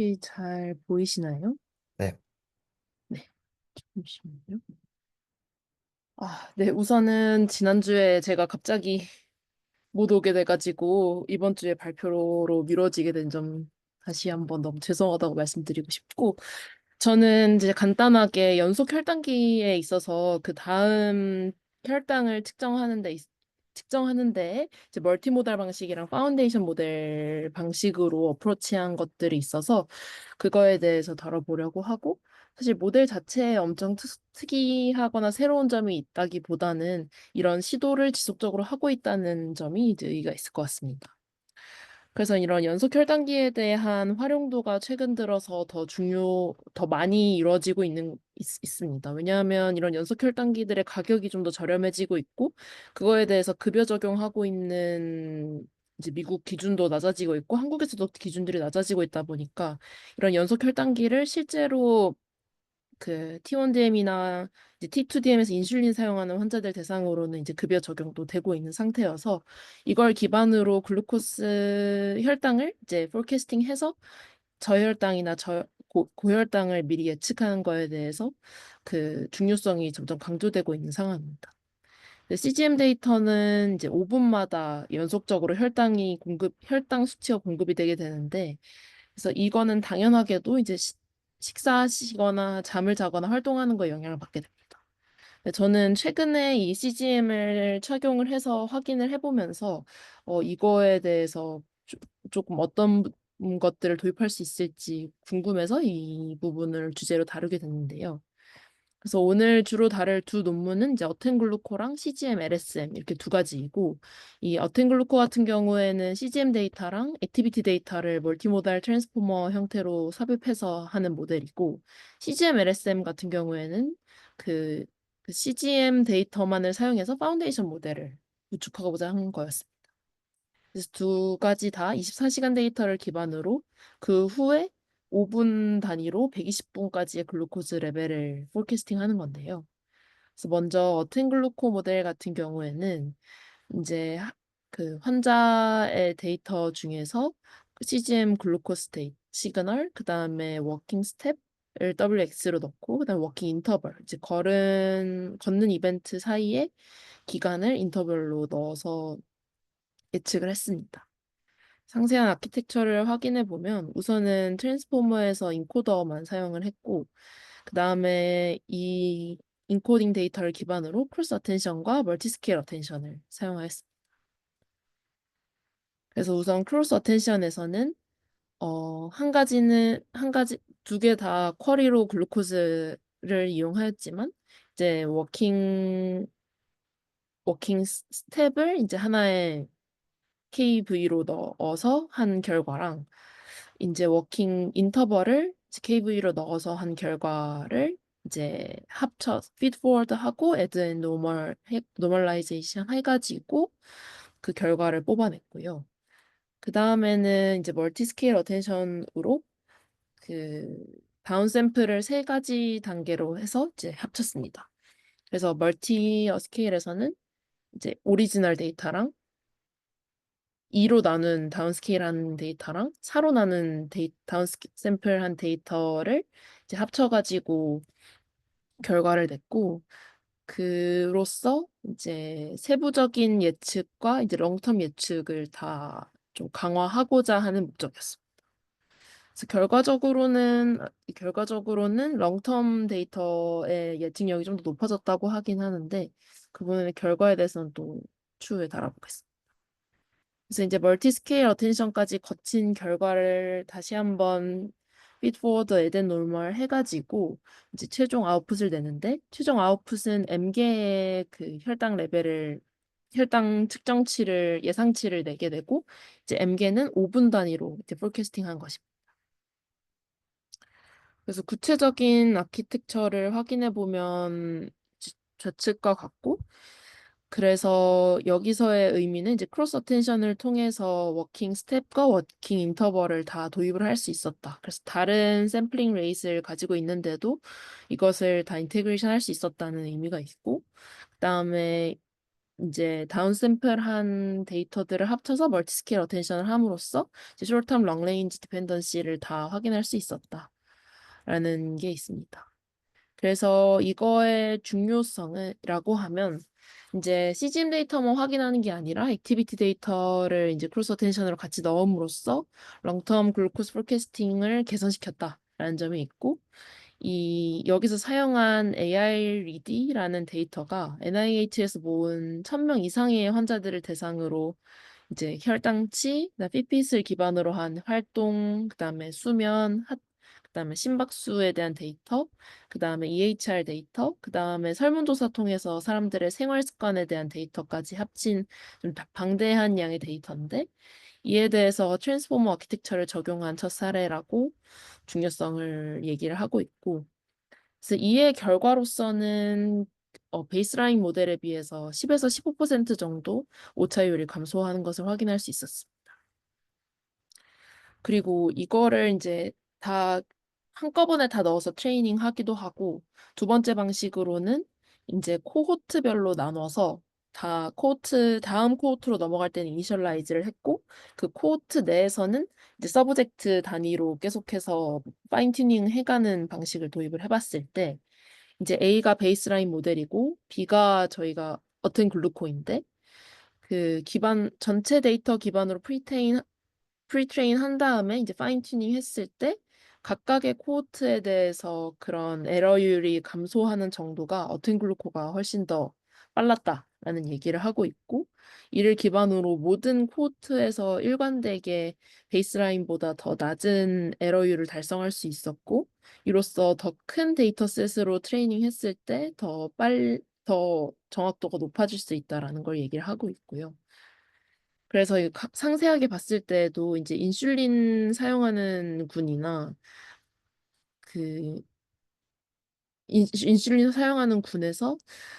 혹시 잘 보이시나요? 네. 네, 잠시만요. 네, 우선은 지난주에 제가 갑자기 못 오게 돼가지고 이번 주에 발표로 미뤄지게 된 점 다시 한번 너무 죄송하다고 말씀드리고 싶고, 저는 이제 간단하게 연속 혈당기에 있어서 그 다음 혈당을 측정하는데 이제 멀티모달 방식이랑 파운데이션 모델 방식으로 어프로치한 것들이 있어서 그거에 대해서 다뤄보려고 하고, 사실 모델 자체에 엄청 특이하거나 새로운 점이 있다기보다는 이런 시도를 지속적으로 하고 있다는 점이 이제 의의가 있을 것 같습니다. 그래서 이런 연속 혈당기에 대한 활용도가 최근 들어서 더 많이 이루어지고 있습니다. 왜냐하면 이런 연속 혈당기들의 가격이 좀 더 저렴해지고 있고, 그거에 대해서 급여 적용하고 있는 이제 미국 기준도 낮아지고 있고, 한국에서도 기준들이 낮아지고 있다 보니까 이런 연속 혈당기를 실제로 그 T1DM이나 이제 T2DM에서 인슐린 사용하는 환자들 대상으로는 이제 급여 적용도 되고 있는 상태여서 이걸 기반으로 글루코스 혈당을 이제 포캐스팅해서 저혈당이나 고혈당을 미리 예측하는 거에 대해서 그 중요성이 점점 강조되고 있는 상황입니다. CGM 데이터는 이제 5분마다 연속적으로 혈당 수치가 공급이 되게 되는데, 그래서 이거는 당연하게도 이제 식사하시거나 잠을 자거나 활동하는 거에 영향을 받게 됩니다. 근데 저는 최근에 이 CGM을 착용을 해서 확인을 해보면서 이거에 대해서 조금 어떤 것들을 도입할 수 있을지 궁금해서 이 부분을 주제로 다루게 됐는데요. 그래서 오늘 주로 다룰 두 논문은 이제 어텐글루코랑 CGM, LSM 이렇게 두 가지이고, 이 어텐글루코 같은 경우에는 CGM 데이터랑 액티비티 데이터를 멀티모달 트랜스포머 형태로 삽입해서 하는 모델이고, CGM, LSM 같은 경우에는 그, 그 CGM 데이터만을 사용해서 파운데이션 모델을 구축하고자 한 거였습니다. 그래서 두 가지 다 24시간 데이터를 기반으로 그 후에 5분 단위로 120분까지의 글루코즈 레벨을 포캐스팅 하는 건데요. 그래서 먼저 어텐글루코 모델 같은 경우에는 이제 그 환자의 데이터 중에서 CGM 글루코스 시그널, 그 다음에 워킹 스텝을 WX로 넣고, 그 다음에 워킹 인터벌, 이제 걷는 이벤트 사이에 기간을 인터벌로 넣어서 예측을 했습니다. 상세한 아키텍처를 확인해 보면 우선은 트랜스포머에서 인코더만 사용을 했고, 그 다음에 이 인코딩 데이터를 기반으로 크로스 어텐션과 멀티스케일 어텐션을 사용하였습니다. 그래서 우선 크로스 어텐션에서는 한 가지 두 개 다 쿼리로 글루코즈를 이용하였지만, 이제 워킹 스텝을 이제 하나의 KV로 넣어서 한 결과랑 이제 워킹 인터벌을 KV로 넣어서 한 결과를 이제 feed forward 하고 add and normalization 해가지고 그 결과를 뽑아냈고요. 그 다음에는 이제 멀티 스케일 어텐션으로 그 다운 샘플을 세 가지 단계로 해서 이제 합쳤습니다. 그래서 멀티 스케일에서는 이제 오리지널 데이터랑 2로 나눈 다운스케일한 데이터랑 4로 나눈 다운 샘플한 데이터를 이제 합쳐가지고 결과를 냈고, 그로써 이제 세부적인 예측과 이제 롱텀 예측을 다 좀 강화하고자 하는 목적이었습니다. 그래서 결과적으로는 롱텀 데이터의 예측력이 좀 더 높아졌다고 하긴 하는데, 그 부분의 결과에 대해서는 또 추후에 달아보겠습니다. 그래서 이제 멀티 스케일 어텐션까지 거친 결과를 다시 한번 feedforward, add normal 해가지고 이제 최종 아웃풋을 내는데, 최종 아웃풋은 M개의 그 혈당 측정치를 예상치를 내게 되고, 이제 M개는 5분 단위로 이제 포캐스팅한 것입니다. 그래서 구체적인 아키텍처를 확인해 보면 좌측과 같고, 그래서 여기서의 의미는 이제 크로스 어텐션을 통해서 워킹 스텝과 워킹 인터벌을 다 도입을 할 수 있었다. 그래서 다른 샘플링 레이스를 가지고 있는데도 이것을 다 인테그레이션 할 수 있었다는 의미가 있고, 그다음에 이제 다운샘플한 데이터들을 합쳐서 멀티스케일 어텐션을 함으로써 이제 숏텀 롱레인지 디펜던시를 다 확인할 수 있었다라는 게 있습니다. 그래서 이거의 중요성이라고 하면 이제 CGM 데이터만 확인하는 게 아니라 액티비티 데이터를 이제 크로스 어텐션으로 같이 넣음으로써 롱텀 글루코스 포캐스팅을 개선시켰다라는 점이 있고 이 여기서 사용한 AR-READ라는 데이터가 NIH에서 모은 1000명 이상의 환자들을 대상으로 이제 혈당치, 그다음 피핏을 기반으로 한 활동, 그다음에 수면, 그다음에 심박수에 대한 데이터, 그다음에 EHR 데이터, 그다음에 설문조사 통해서 사람들의 생활 습관에 대한 데이터까지 합친 좀 방대한 양의 데이터인데 이에 대해서 트랜스포머 아키텍처를 적용한 첫 사례라고 중요성을 얘기를 하고 있고 그래서 이의 결과로서는 베이스라인 모델에 비해서 10에서 15% 정도 오차율이 감소하는 것을 확인할 수 있었습니다. 그리고 이거를 이제 다 한꺼번에 다 넣어서 트레이닝 하기도 하고 두 번째 방식으로는 이제 코호트별로 나눠서 다음 코호트로 넘어갈 때는 이니셜라이즈를 했고 그 코호트 내에서는 이제 서브젝트 단위로 계속해서 파인 튜닝 해가는 방식을 도입을 해봤을 때 이제 A가 베이스라인 모델이고 B가 저희가 어텐 글루코인데 그 전체 데이터 기반으로 프리트레인 한 다음에 이제 파인 튜닝 했을 때 각각의 코호트에 대해서 그런 에러율이 감소하는 정도가 어텐 글루코가 훨씬 더 빨랐다라는 얘기를 하고 있고 이를 기반으로 모든 코호트에서 일관되게 베이스라인보다 더 낮은 에러율을 달성할 수 있었고 이로써 더 큰 데이터셋으로 트레이닝 했을 때 더 정확도가 높아질 수 있다라는 걸 얘기를 하고 있고요. 그래서 상세하게 봤을 때도 이제 인슐린 사용하는 군이나 그 인슐린 사용하는 군에서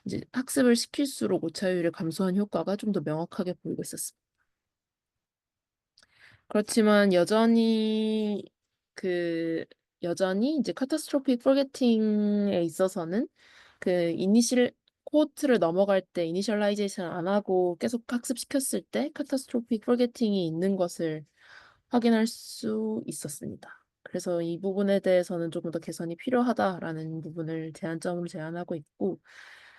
이제 학습을 시킬수록 오차율이 감소한 효과가 좀 더 명확하게 보이고 있었습니다. 그렇지만 여전히 이제 카타스트로픽 포게팅에 있어서는 그 이니셜 코호트를 넘어갈 때 이니셜라이제이션 안 하고 계속 학습시켰을 때 카타스트로픽 포게팅이 있는 것을 확인할 수 있었습니다. 그래서 이 부분에 대해서는 조금 더 개선이 필요하다라는 부분을 제한점으로 제안하고 있고,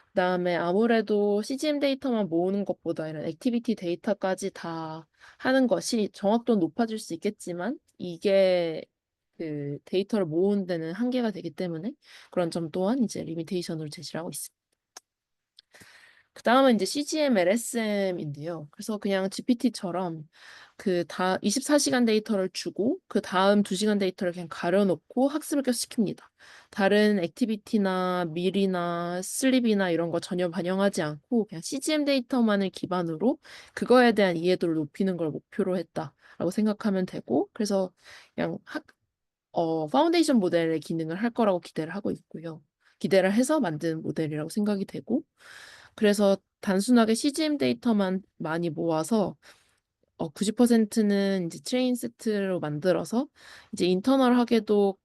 그다음에 아무래도 CGM 데이터만 모으는 것보다 이런 액티비티 데이터까지 다 하는 것이 정확도는 높아질 수 있겠지만, 이게 그 데이터를 모으는 데는 한계가 되기 때문에 그런 점 또한 이제 리미테이션으로 제시를 하고 있습니다. 그 다음은 이제 CGM, LSM인데요. 그래서 그냥 GPT처럼 그 24시간 데이터를 주고 그 다음 2시간 데이터를 그냥 가려놓고 학습을 계속 시킵니다. 다른 액티비티나 밀이나 슬립이나 이런 거 전혀 반영하지 않고 그냥 CGM 데이터만을 기반으로 그거에 대한 이해도를 높이는 걸 목표로 했다라고 생각하면 되고 그래서 그냥 파운데이션 모델의 기능을 할 거라고 기대를 하고 있고요. 기대를 해서 만든 모델이라고 생각이 되고 그래서 단순하게 CGM 데이터만 많이 모아서 90%는 이제 트레인 세트로 만들어서 이제 인터널하게도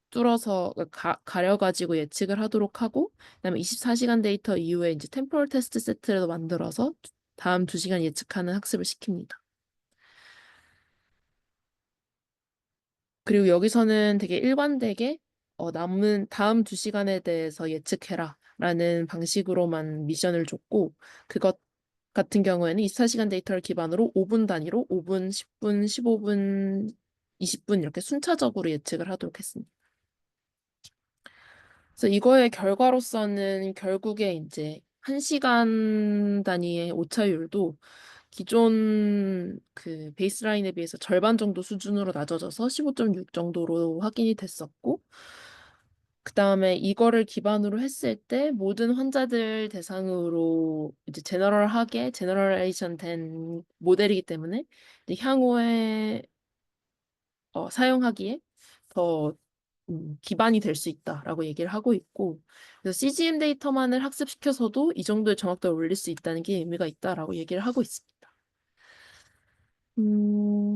뚫어서 가려가지고 예측을 하도록 하고 그다음에 24시간 데이터 이후에 이제 템포럴 테스트 세트를 만들어서 다음 2시간 예측하는 학습을 시킵니다. 그리고 여기서는 되게 일관되게 남은 다음 2시간에 대해서 예측해라 라는 방식으로만 미션을 줬고 그것 같은 경우에는 24시간 데이터를 기반으로 5분 단위로 5분, 10분, 15분, 20분 이렇게 순차적으로 예측을 하도록 했습니다. 그래서 이거의 결과로서는 결국에 이제 1시간 단위의 오차율도 기존 그 베이스라인에 비해서 절반 정도 수준으로 낮아져서 15.6 정도로 확인이 됐었고, 그 다음에 이거를 기반으로 했을 때 모든 환자들 대상으로 이제 제너럴레이션 된 모델이기 때문에 이제 향후에 사용하기에 더 기반이 될 수 있다라고 얘기를 하고 있고, 그래서 CGM 데이터만을 학습시켜서도 이 정도의 정확도를 올릴 수 있다는 게 의미가 있다라고 얘기를 하고 있습니다.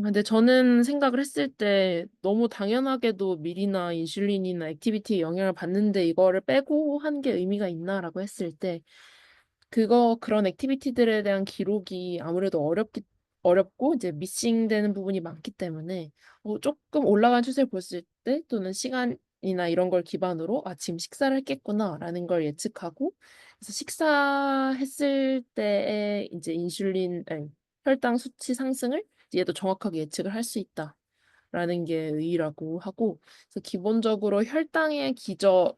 근데 저는 생각을 했을 때 너무 당연하게도 밀이나 인슐린이나 액티비티에 영향을 받는데 이거를 빼고 한 게 의미가 있나라고 했을 때 그런 액티비티들에 대한 기록이 아무래도 어렵고 이제 미싱되는 부분이 많기 때문에 조금 올라간 추세를 봤을 때 또는 시간이나 이런 걸 기반으로 지금 식사를 했겠구나라는 걸 예측하고 그래서 식사했을 때의 이제 아니, 혈당 수치 상승을 얘도 정확하게 예측을 할 수 있다라는 게 의의라고 하고 그래서 기본적으로 혈당의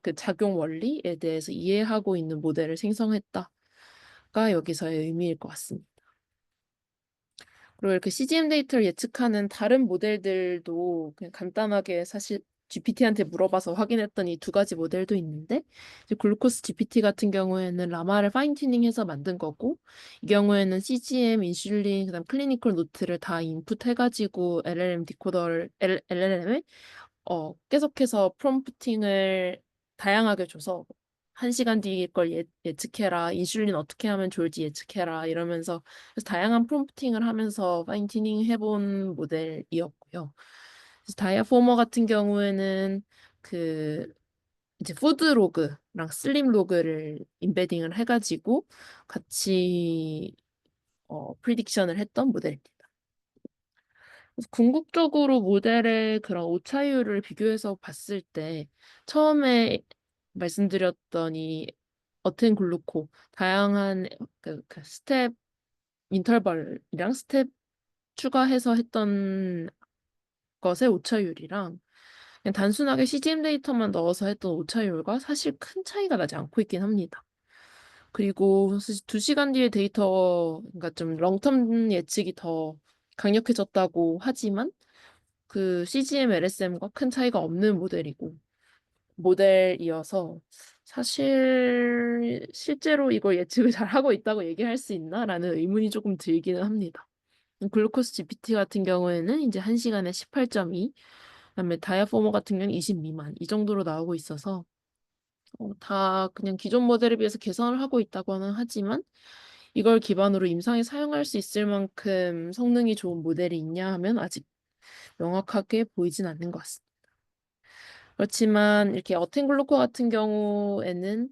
그 작용 원리에 대해서 이해하고 있는 모델을 생성했다. 가 여기서의 의미일 것 같습니다. 그리고 이렇게 CGM 데이터를 예측하는 다른 모델들도 그냥 간단하게 사실 GPT한테 물어봐서 확인했던 이 두 가지 모델도 있는데 이제 글루코스 GPT 같은 경우에는 라마를 파인 튜닝해서 만든 거고 이 경우에는 CGM, 인슐린, 그다음 클리니컬 노트를 다 인풋해가지고 LLM에 계속해서 프롬프팅을 다양하게 줘서 1시간 뒤에 걸 예측해라. 인슐린 어떻게 하면 좋을지 예측해라. 이러면서 그래서 다양한 프롬프팅을 하면서 파인 튜닝 해본 모델이었고요. 그래서 다이아포머 같은 경우에는 그 이제 푸드 로그랑 슬림 로그를 인베딩을 해가지고 같이 프리딕션을 했던 모델입니다. 그래서 궁극적으로 모델의 그런 오차율을 비교해서 봤을 때 처음에 말씀드렸던 이 어텐 글루코 다양한 그 스텝 인터벌이랑 스텝 추가해서 했던 것의 오차율이랑 그냥 단순하게 CGM 데이터만 넣어서 했던 오차율과 사실 큰 차이가 나지 않고 있긴 합니다. 그리고 사실 2시간 뒤에 데이터, 그러니까 좀 롱텀 예측이 더 강력해졌다고 하지만 그 CGM, LSM과 큰 차이가 없는 모델이어서 사실 실제로 이걸 예측을 잘 하고 있다고 얘기할 수 있나라는 의문이 조금 들기는 합니다. 글루코스 GPT 같은 경우에는 이제 1시간에 18.2, 그다음에 다이아포머 같은 경우는 20 미만 이 정도로 나오고 있어서 다 그냥 기존 모델에 비해서 개선을 하고 있다고는 하지만 이걸 기반으로 임상에 사용할 수 있을 만큼 성능이 좋은 모델이 있냐 하면 아직 명확하게 보이진 않는 것 같습니다. 그렇지만 이렇게 어텐글로커 같은 경우에는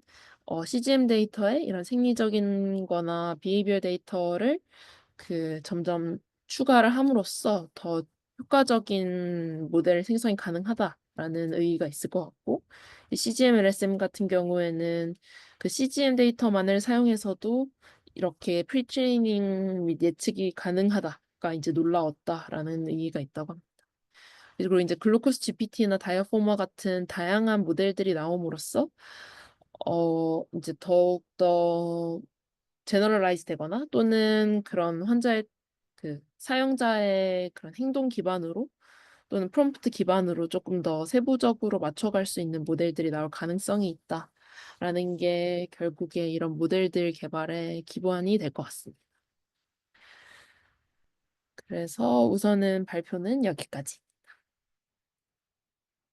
CGM 데이터에 이런 생리적인 거나 비헤이비어 데이터를 점점 추가를 함으로써 더 효과적인 모델 생성이 가능하다라는 의의가 있을 것 같고 CGM, LSM 같은 경우에는 그 CGM 데이터만을 사용해서도 이렇게 프리트레이닝 및 예측이 가능하다가 이제 놀라웠다라는 의의가 있다고 합니다. 그리고 이제 글루코스 GPT나 다이아포마 같은 다양한 모델들이 나옴으로써 이제 더욱더 제너럴라이즈 되거나 또는 그런 환자의 사용자의 그런 행동 기반으로 또는 프롬프트 기반으로 조금 더 세부적으로 맞춰갈 수 있는 모델들이 나올 가능성이 있다라는 게 결국에 이런 모델들 개발의 기반이 될 것 같습니다. 그래서 우선은 발표는 여기까지.